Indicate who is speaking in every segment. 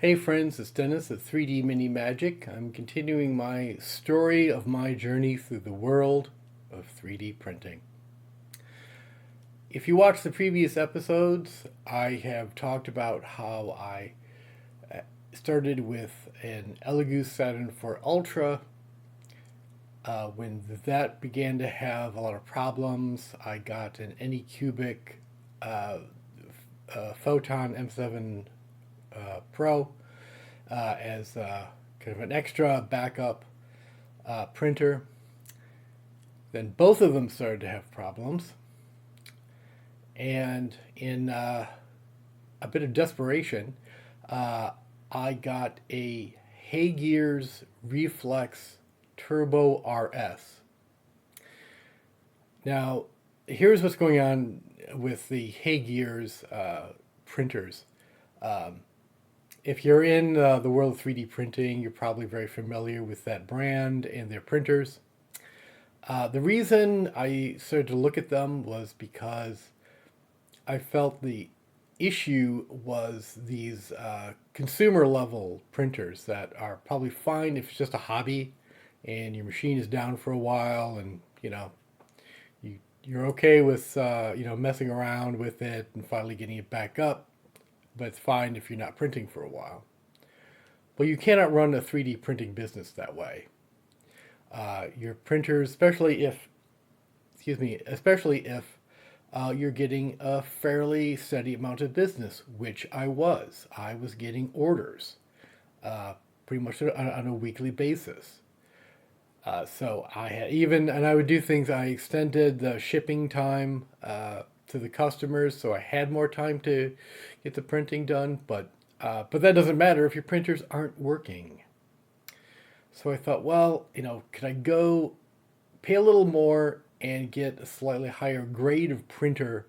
Speaker 1: Hey friends, it's Dennis at 3D Mini Magic. I'm continuing my story of my journey through the world of 3D printing. If you watched the previous episodes, I have talked about how I started with an Elegoo Saturn IV Ultra. When that began to have a lot of problems, I got an Anycubic Photon M7 Pro as kind of an extra backup printer. Then both of them started to have problems. And in a bit of desperation, I got a HeyGears Reflex Turbo RS. Now, here's what's going on with the HeyGears printers. If you're in the world of 3D printing, you're probably very familiar with that brand and their printers. The reason I started to look at them was because I felt the issue was these consumer level printers that are probably fine if it's just a hobby and your machine is down for a while and you're okay with messing around with it and finally getting it back up, but it's fine if you're not printing for a while. Well, you cannot run a 3D printing business that way. Your printers, especially if you're getting a fairly steady amount of business, which I was. I was getting orders pretty much on a weekly basis. So I had and I would do things. I extended the shipping time to the customers, so I had more time to get the printing done. But that doesn't matter if your printers aren't working. So I thought, well, could I go pay a little more and get a slightly higher grade of printer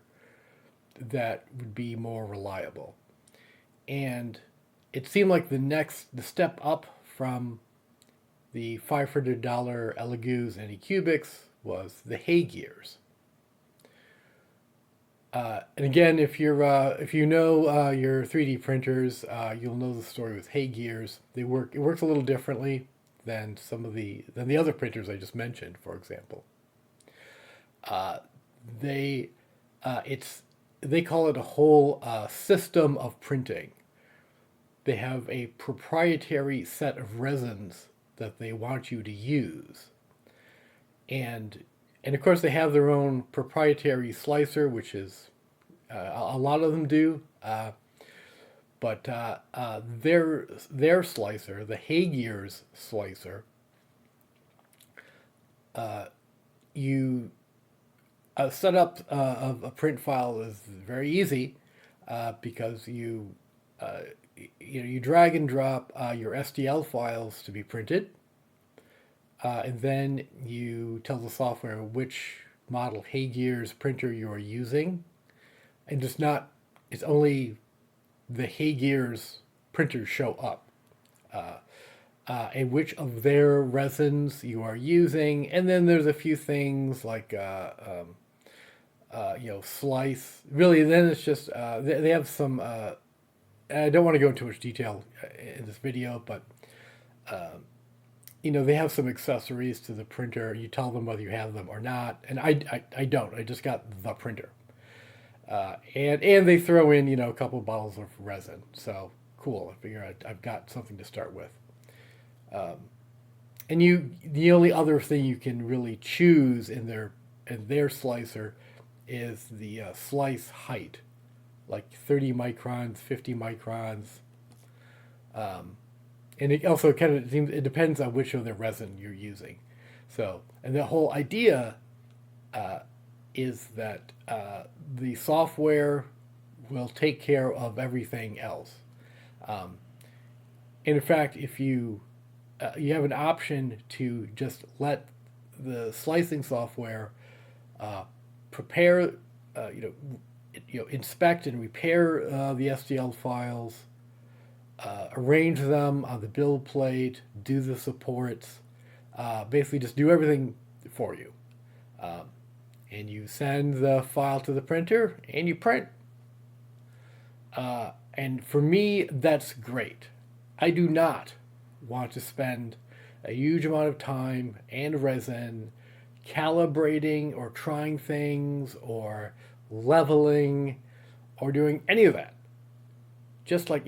Speaker 1: that would be more reliable? And it seemed like the step up from the $500 Elegoos and Anycubics was the HeyGears. And again, if you know your 3D printers, you'll know the story with HeyGears. It works a little differently than the other printers I just mentioned, for example. They call it a whole system of printing. They have a proprietary set of resins that they want you to use, and of course they have their own proprietary slicer, which is a lot of them do. But their slicer, the HeyGears slicer, you set up of a print file is very easy because you drag and drop your STL files to be printed, and then you tell the software which model HeyGears printer you are using, and it's only the HeyGears printers show up, and which of their resins you are using, and then there's a few things like slice. Really, then it's just they have some. I don't want to go into too much detail in this video, but they have some accessories to the printer. You tell them whether you have them or not, and I don't. I just got the printer. And they throw in, a couple of bottles of resin. So cool. I figure I've got something to start with. And the only other thing you can really choose in their slicer is the slice height, like 30 microns, 50 microns. And it also it depends on which of the resin you're using. So, and the whole idea is that the software will take care of everything else. And in fact, if you have an option to just let the slicing software prepare, inspect and repair the STL files, arrange them on the build plate, do the supports, basically just do everything for you. And you send the file to the printer and you print. And for me, that's great. I do not want to spend a huge amount of time and resin calibrating or trying things or leveling or doing any of that. Just like,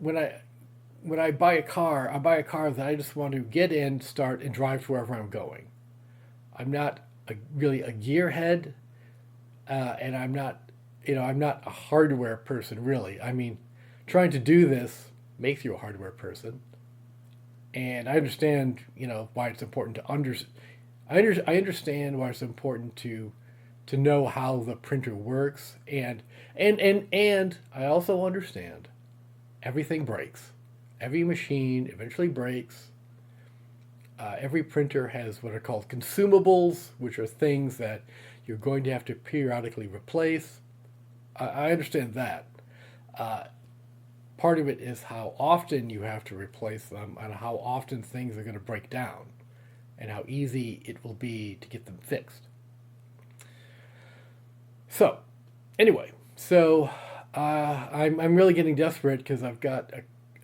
Speaker 1: when I buy a car, I buy a car that I just want to get in, start, and drive to wherever I'm going. I'm not really a gearhead, and I'm not a hardware person really. I mean, trying to do this makes you a hardware person, and I understand, why it's important to I understand why it's important to know how the printer works, and I also understand everything breaks. Every machine eventually breaks. Every printer has what are called consumables, which are things that you're going to have to periodically replace. I understand that. Uh, Part of it is how often you have to replace them and how often things are going to break down and how easy it will be to get them fixed. So, anyway, I'm really getting desperate because I've got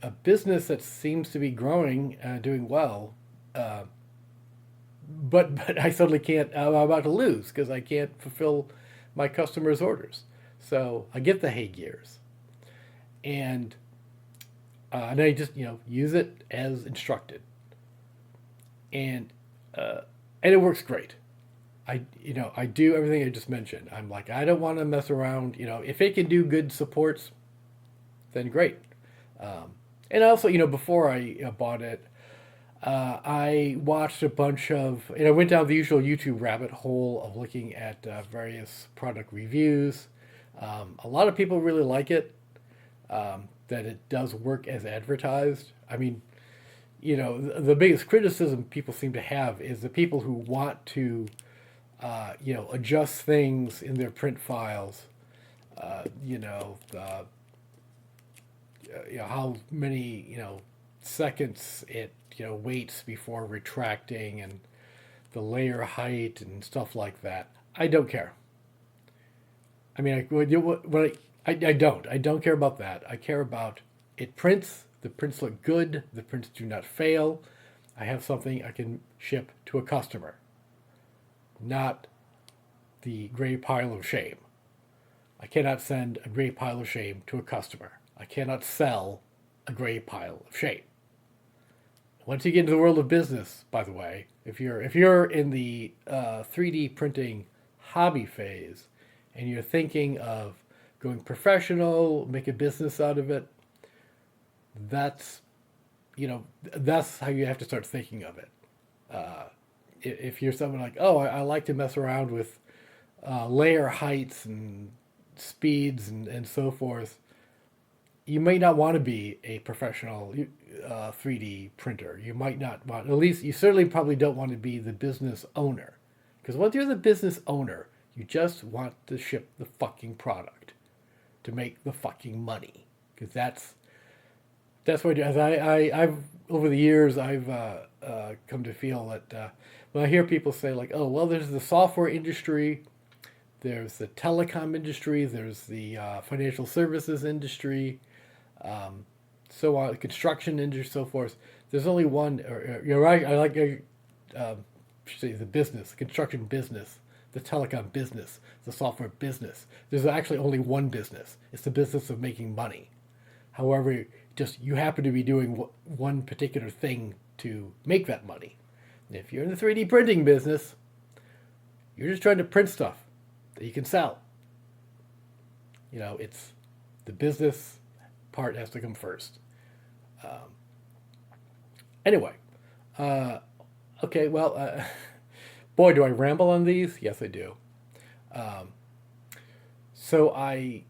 Speaker 1: a business that seems to be growing, doing well, uh, but I suddenly can't. I'm about to lose because I can't fulfill my customers' orders. So I get the Hey Gears, and and I just use it as instructed, and uh, and it works great. I do everything I just mentioned. I'm like, I don't want to mess around. If it can do good supports, then great. Um, and also, before I bought it, I watched a bunch of, I went down the usual YouTube rabbit hole of looking at various product reviews. A lot of people really like it, that it does work as advertised. I mean, the biggest criticism people seem to have is the people who want to, adjust things in their print files. How many seconds it waits before retracting and the layer height and stuff like that. I don't care. I mean, I don't care about that. I care about it prints. The prints look good. The prints do not fail. I have something I can ship to a customer, not the gray pile of shame. I cannot send a gray pile of shame to a customer. I cannot sell a gray pile of shame. Once you get into the world of business, by the way, if you're in the 3D printing hobby phase and you're thinking of going professional, make a business out of it, that's that's how you have to start thinking of it. Uh, if you're someone like, oh, I like to mess around with layer heights and speeds and so forth, you may not want to be a professional 3D printer. You might not want, at least you certainly probably don't want to be the business owner. Because once you're the business owner, you just want to ship the fucking product to make the fucking money. Because that's what I do. As I've over the years, I've come to feel that when I hear people say like, oh, well, there's the software industry, there's the telecom industry, there's the financial services industry, so on, the construction industry, so forth. There's only one, or you're right. I like say the business, the construction business, the telecom business, the software business. There's actually only one business. It's the business of making money. However, just you happen to be doing one particular thing to make that money. And if you're in the 3D printing business, you're just trying to print stuff that you can sell. It's the business part has to come first. Um, anyway, uh, okay, well, boy, do I ramble on these? Yes, I do. Um, so I,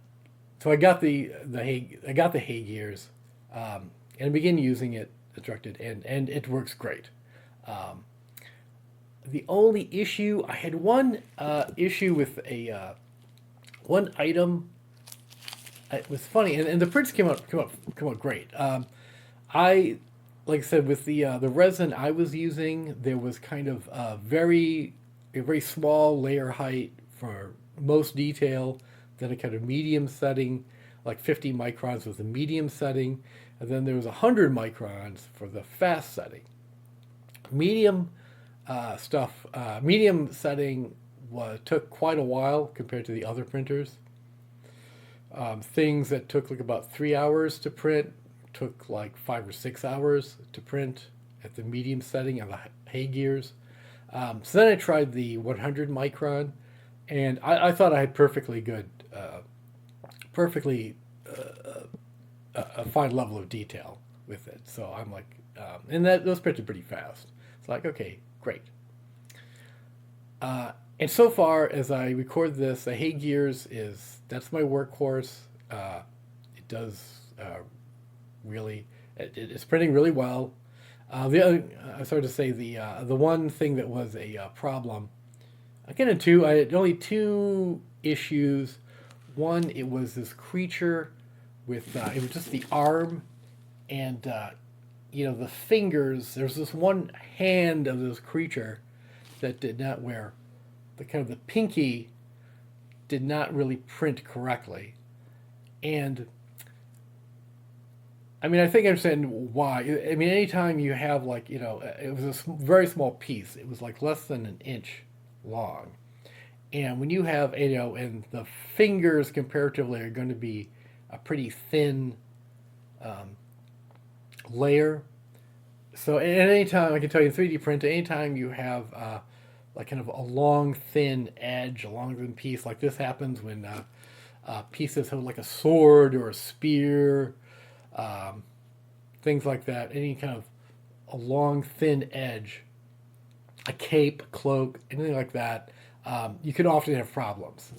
Speaker 1: so I got I got the Hey Gears, and began using it instructed, and it works great. Um, the only issue I had one issue with a one item. It was funny, and the prints came out great. I like I said with the resin I was using, there was kind of a very small layer height for most detail, then a kind of medium setting, like 50 microns was the medium setting, and then there was 100 microns for the fast setting. Medium medium setting took quite a while compared to the other printers. Things that took like about 3 hours to print took like 5 or 6 hours to print at the medium setting on the HeyGears. So then I tried the 100 micron, and I thought I had perfectly a fine level of detail with it. So I'm like, and those printed pretty fast. It's like, okay, great. And so far, as I record this, the HeyGears that's my workhorse. It does really, it's printing really well. The other, I started to say the one thing that was a problem. I get into I had only two issues. One, it was this creature with it was just the arm, and the fingers. There's this one hand of this creature that did not wear the pinky did not really print correctly, and I mean, I think I understand why. I mean, anytime you have it was a very small piece. It was like less than an inch long, and when you have and the fingers comparatively are going to be a pretty thin layer. So at any time, I can tell you in 3D print, anytime you have like kind of a long thin edge, a long thin piece, like this happens when pieces have like a sword or a spear. Things like that, any kind of a long thin edge, a cape, cloak, anything like that, you can often have problems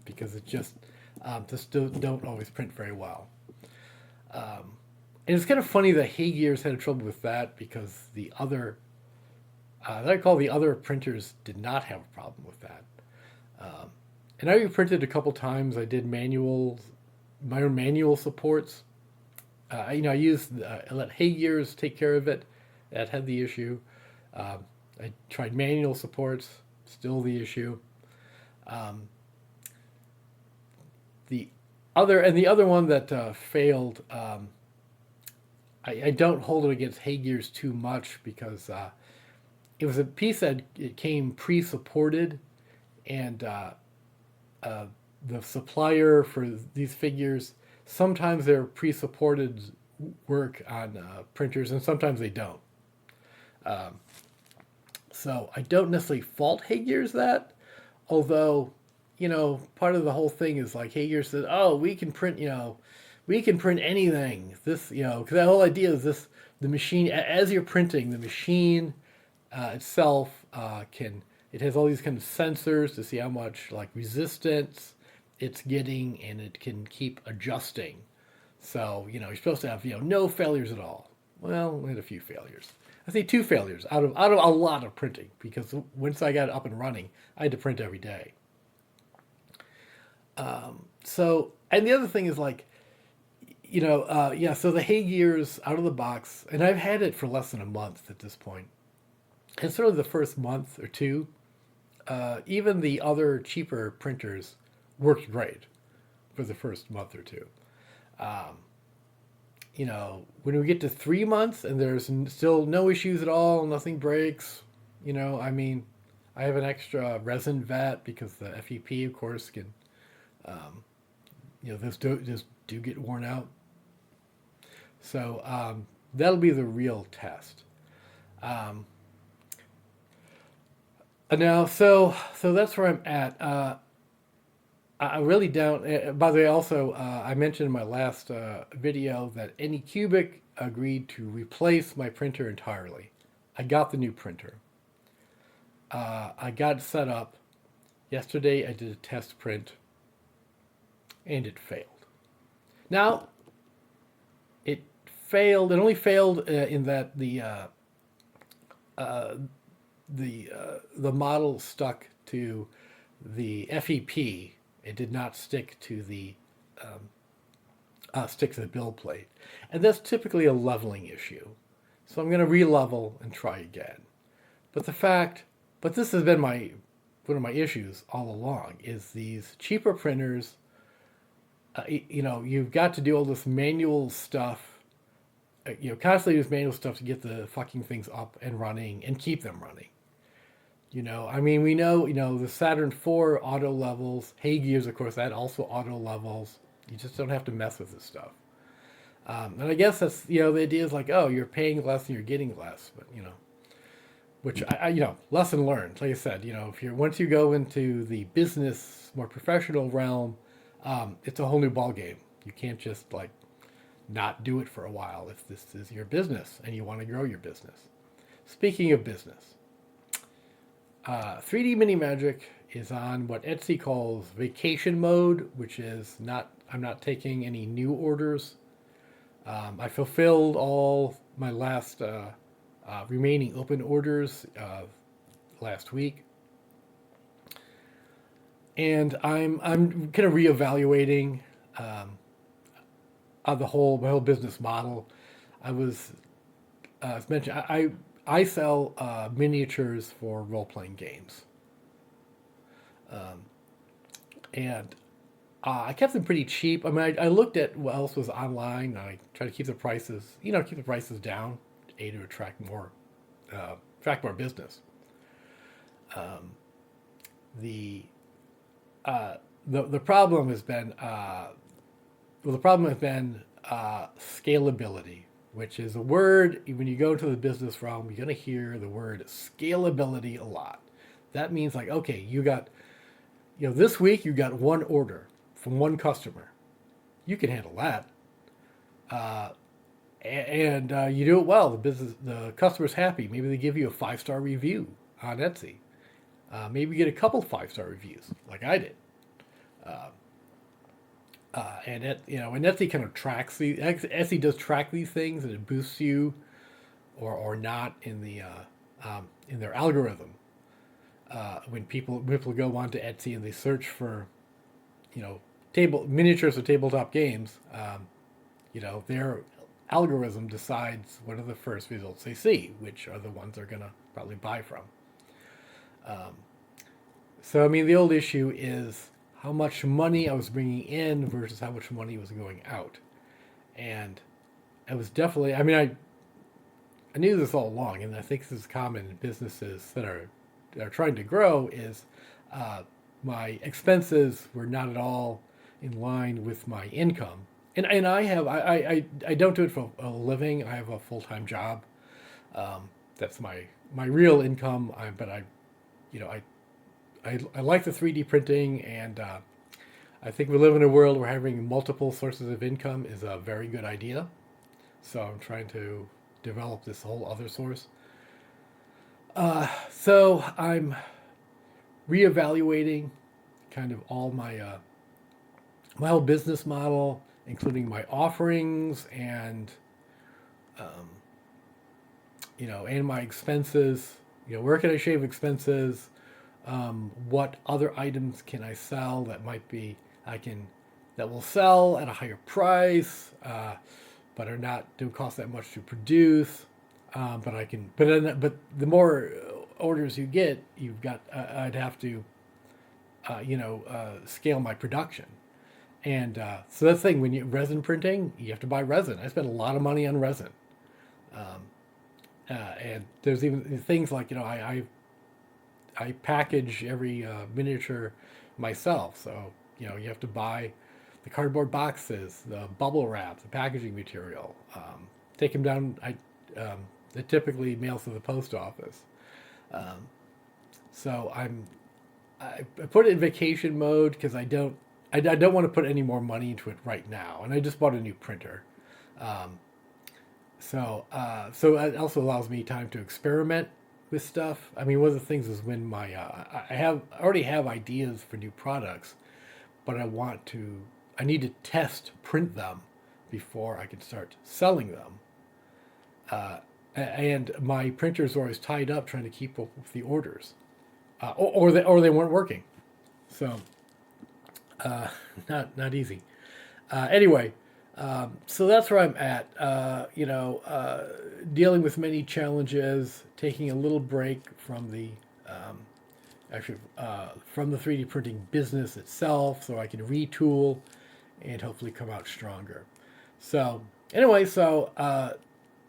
Speaker 1: because it just don't always print very well. And it's kind of funny that HeyGears had trouble with that because the other printers did not have a problem with that. And I reprinted a couple times. I did my own manual supports. I used I let HeyGears take care of it. That had the issue. I tried manual supports, still the issue. The other one that failed. I don't hold it against HeyGears too much because it was a piece that it came pre-supported, and the supplier for these figures. Sometimes they're pre-supported work on printers, and sometimes they don't. So I don't necessarily fault HeyGears that, although, part of the whole thing is like HeyGears says, oh, we can print anything. This, because the whole idea is this: the machine, as you're printing, the machine itself it has all these kind of sensors to see how much like resistance it's getting, and it can keep adjusting. So, you're supposed to have, no failures at all. Well, we had a few failures. I say 2 failures out of a lot of printing, because once I got it up and running, I had to print every day. So, and the other thing is like, so the HeyGears out of the box, and I've had it for less than a month at this point. And sort of the first month or two, even the other cheaper printers worked great for the first month or two. When we get to 3 months and there's still no issues at all, nothing breaks, I mean, I have an extra resin vat because the FEP, of course, can, those do get worn out. So that'll be the real test. Now, so that's where I'm at. I really don't. By the way, also, I mentioned in my last video that Anycubic agreed to replace my printer entirely. I got the new printer. I got it set up. Yesterday, I did a test print, and it failed. Now, it failed. It only failed in that the model stuck to the FEP. It did not stick to the build plate, and that's typically a leveling issue. So I'm going to re-level and try again. But this has been one of my issues all along. Is these cheaper printers? You've got to do all this manual stuff constantly use manual stuff to get the fucking things up and running and keep them running. I mean, we know, the Saturn IV auto levels, HeyGears, of course, that also auto levels. You just don't have to mess with this stuff. And I guess that's, the idea is like, oh, you're paying less and you're getting less, but, which lesson learned. Like I said, if you're once you go into the business, more professional realm, it's a whole new ball game. You can't just like not do it for a while if this is your business and you want to grow your business. Speaking of business, 3D Mini Magic is on what Etsy calls vacation mode, which is I'm not taking any new orders. I fulfilled all my last remaining open orders last week, and I'm kind of reevaluating my whole business model. As mentioned, I sell miniatures for role playing games, and I kept them pretty cheap. I mean, I looked at what else was online. And I try to keep the prices, down, to attract more business. The problem has been scalability, which is a word when you go into the business realm. You're going to hear the word scalability a lot. That means like, okay, you got, this week you got one order from one customer. You can handle that. And you do it well. The customer's happy. Maybe they give you a 5-star review on Etsy. Maybe you get a couple 5-star reviews, like I did. And Etsy kind of tracks Etsy does track these things, and it boosts you, or not in their algorithm. When people go onto Etsy and they search for, miniatures of tabletop games, their algorithm decides what are the first results they see, which are the ones they're going to probably buy from. So, I mean, the old issue is how much money I was bringing in versus how much money was going out. And it was definitely, I mean, I knew this all along, and I think this is common in businesses that are trying to grow, is my expenses were not at all in line with my income. And I don't do it for a living. I have a full-time job. That's my real income. But I like the 3D printing, and I think we live in a world where having multiple sources of income is a very good idea. So I'm trying to develop this whole other source. So I'm reevaluating kind of all my whole business model, including my offerings and and my expenses. Where can I shave expenses? What other items can I sell that that will sell at a higher price, but don't cost that much to produce. But the more orders you get, I'd have to, scale my production. And so that's the thing, when you resin printing, you have to buy resin. I spend a lot of money on resin. And there's even things like, I package every miniature myself. So, you have to buy the cardboard boxes, the bubble wrap, the packaging material, take them down. It typically mails to the post office. So I put it in vacation mode because I don't want to put any more money into it right now. And I just bought a new printer. So it also allows me time to experiment with stuff. I mean, one of the things is when I already have ideas for new products, but I need to test print them before I can start selling them. And my printers are always tied up trying to keep up with the orders, or they weren't working. So not easy. Anyway. So that's where I'm at, dealing with many challenges, taking a little break from the 3D printing business itself so I can retool and hopefully come out stronger. So anyway,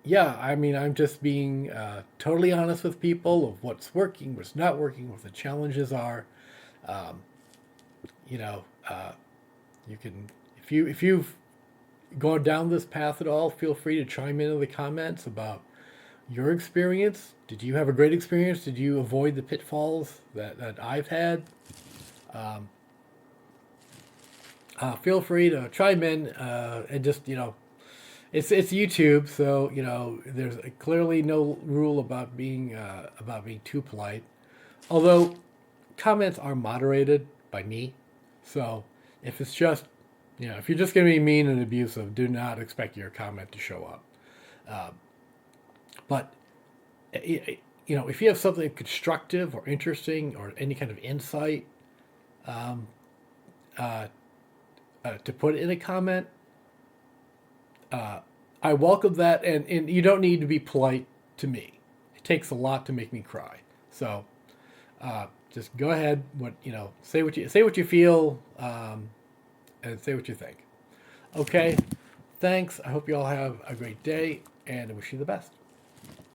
Speaker 1: yeah, I mean, I'm just being totally honest with people of what's working, what's not working, what the challenges are. Um, you know, you can if you've gone down this path at all, feel free to chime in the comments about your experience. Did you have a great experience? Did you avoid the pitfalls that I've had? Um, feel free to chime in and just it's YouTube, so there's clearly no rule about being too polite. Although comments are moderated by me, so if it's just if you're just going to be mean and abusive, do not expect your comment to show up. But if you have something constructive or interesting or any kind of insight um, uh, to put in a comment, I welcome that, and you don't need to be polite to me. It takes a lot to make me cry. So just go ahead. Say what you feel, and say what you think. Okay. Thanks. I hope you all have a great day, and I wish you the best.